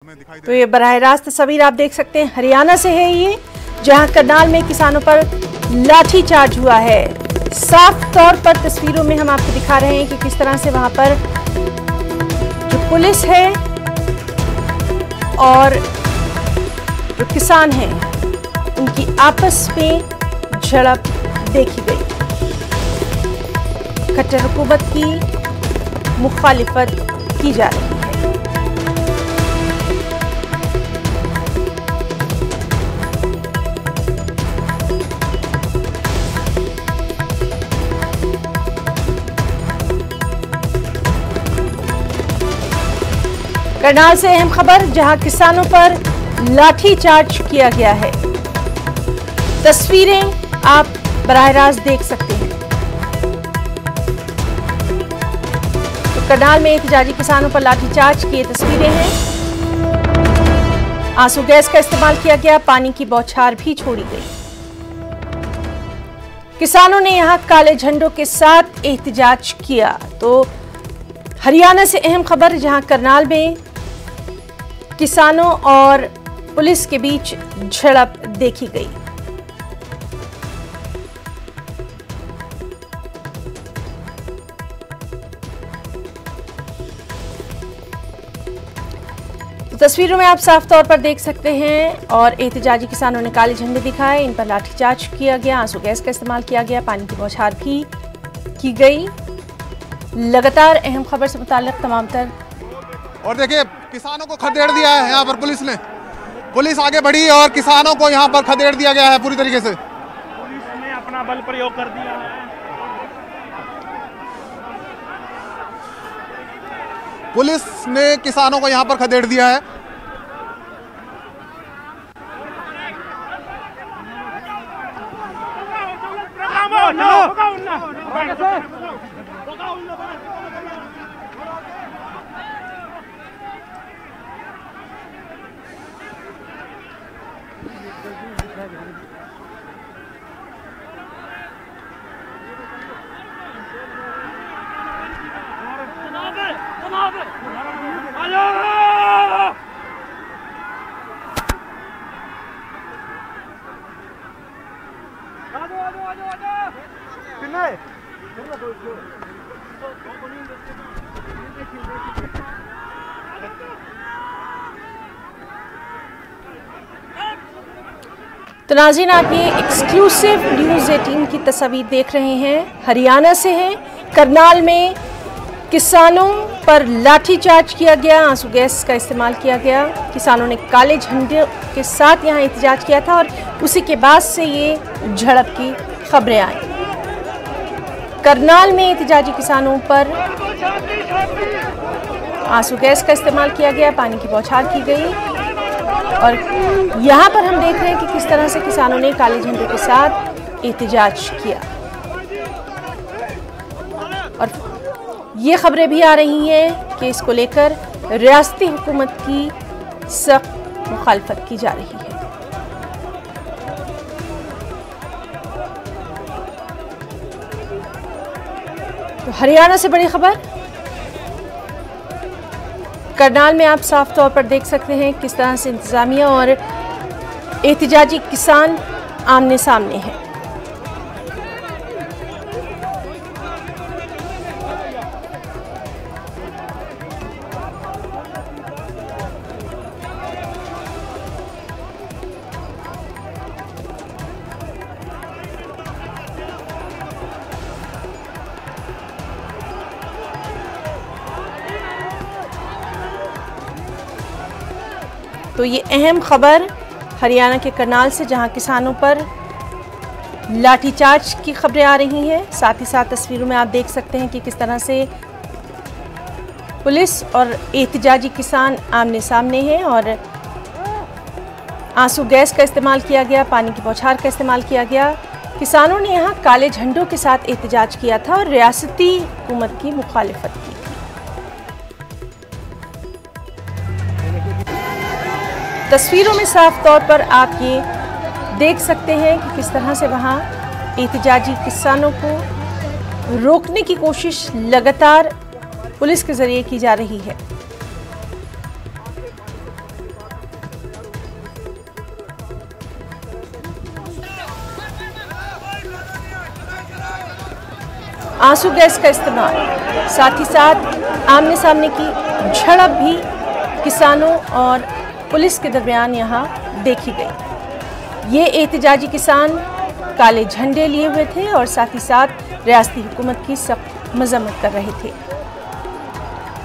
तो ये बराह रास्त तस्वीर आप देख सकते हैं, हरियाणा से है ये, जहां करनाल में किसानों पर लाठीचार्ज हुआ है। साफ तौर पर तस्वीरों में हम आपको दिखा रहे हैं कि किस तरह से वहां पर जो पुलिस है और जो किसान हैं उनकी आपस में झड़प देखी गई। खट्टर हुकूमत की मुखालिफत की जा रही है। करनाल से अहम खबर, जहां किसानों पर लाठीचार्ज किया गया है। तस्वीरें आप बराह रास्त देख सकते हैं। तो करनाल में एहतजाजी किसानों पर लाठीचार्ज की तस्वीरें हैं। आंसू गैस का इस्तेमाल किया गया, पानी की बौछार भी छोड़ी गई। किसानों ने यहां काले झंडों के साथ एहतजाज किया। तो हरियाणा से अहम खबर, जहां करनाल में किसानों और पुलिस के बीच झड़प देखी गई। तो तस्वीरों में आप साफ तौर पर देख सकते हैं और एहतजाजी किसानों ने काले झंडे दिखाए, इन पर लाठीचार्ज किया गया, आंसू गैस का इस्तेमाल किया गया, पानी की बौछार भी की गई। लगातार अहम खबर से मुताल्लिक तमाम तर। और देखिए, किसानों को खदेड़ दिया है यहाँ पर पुलिस ने। पुलिस आगे बढ़ी और किसानों को यहाँ पर खदेड़ दिया गया है पूरी तरीके से। पुलिस ने अपना बल प्रयोग कर दिया है। पुलिस ने किसानों को यहाँ पर खदेड़ दिया है। तो नाज़रीन, आप ये एक्सक्लूसिव न्यूज़ 18 की तस्वीर देख रहे हैं। हरियाणा से है, करनाल में किसानों पर लाठीचार्ज किया गया, आंसू गैस का इस्तेमाल किया गया। किसानों ने काले झंडे के साथ यहाँ एहतजाज किया था और उसी के बाद से ये झड़प की खबरें आई। करनाल में एहतजाजी किसानों पर आंसू गैस का इस्तेमाल किया गया, पानी की बौछार की गई और यहाँ पर हम देख रहे हैं कि किस तरह से किसानों ने काले झंडे के साथ एहतजाज किया। और ये खबरें भी आ रही हैं कि इसको लेकर रियासती हुकूमत की सख्त मुखालफत की जा रही है। तो हरियाणा से बड़ी खबर, करनाल में आप साफ तौर पर देख सकते हैं किस तरह से इंतजामिया और एहतजाजी किसान आमने सामने हैं। तो ये अहम खबर हरियाणा के करनाल से, जहां किसानों पर लाठीचार्ज की खबरें आ रही हैं। साथ ही साथ तस्वीरों में आप देख सकते हैं कि किस तरह से पुलिस और एहतजाजी किसान आमने सामने हैं और आंसू गैस का इस्तेमाल किया गया, पानी की बौछार का इस्तेमाल किया गया। किसानों ने यहाँ काले झंडों के साथ एहतजाज किया था और रियासती हुकूमत की मुखालिफत की। तस्वीरों में साफ तौर पर आप ये देख सकते हैं कि किस तरह से वहाँ एहतजाजी किसानों को रोकने की कोशिश लगातार पुलिस के जरिए की जा रही है। आंसू गैस का इस्तेमाल, साथ ही साथ आमने सामने की झड़प भी किसानों और पुलिस के दरमियान यहाँ देखी गई। ये एहतजाजी किसान काले झंडे लिए हुए थे और साथ ही साथ रियासती हुकूमत की सख्त मजम्मत कर रहे थे।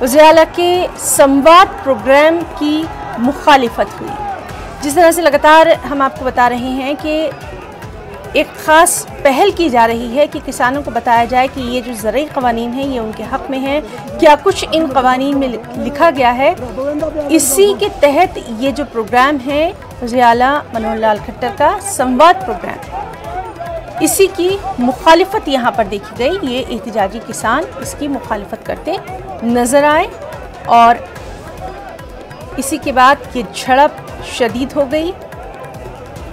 वज़ीर आला के संवाद प्रोग्राम की मुखालिफत हुई। जिस तरह से लगातार हम आपको बता रहे हैं कि एक ख़ास पहल की जा रही है कि किसानों को बताया जाए कि ये जो ज़रूरी क़वानीन हैं ये उनके हक़ में हैं, क्या कुछ इन क़वानीन में लिखा गया है। इसी के तहत ये जो प्रोग्राम है वज़ीर आला मनोहर लाल खट्टर का संवाद प्रोग्राम, इसी की मुखालिफत यहाँ पर देखी गई। ये एहतजाजी किसान इसकी मुखालिफत करते नज़र आए और इसी के बाद ये झड़प शदीद हो गई।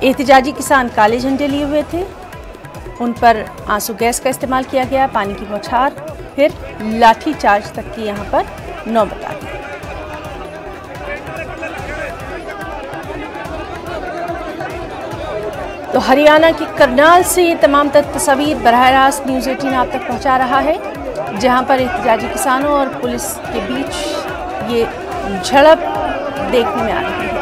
एहतजाजी किसान काले झंडे लिए हुए थे, उन पर आंसू गैस का इस्तेमाल किया गया, पानी की बौछार, फिर लाठी चार्ज तक की यहाँ पर नौबत आ गई। तो हरियाणा की करनाल से ये तमाम तस्वीर बराह रास्त न्यूज़ 18 आप तक पहुँचा रहा है, जहाँ पर एहतजाजी किसानों और पुलिस के बीच ये झड़प देखने में आ रही है।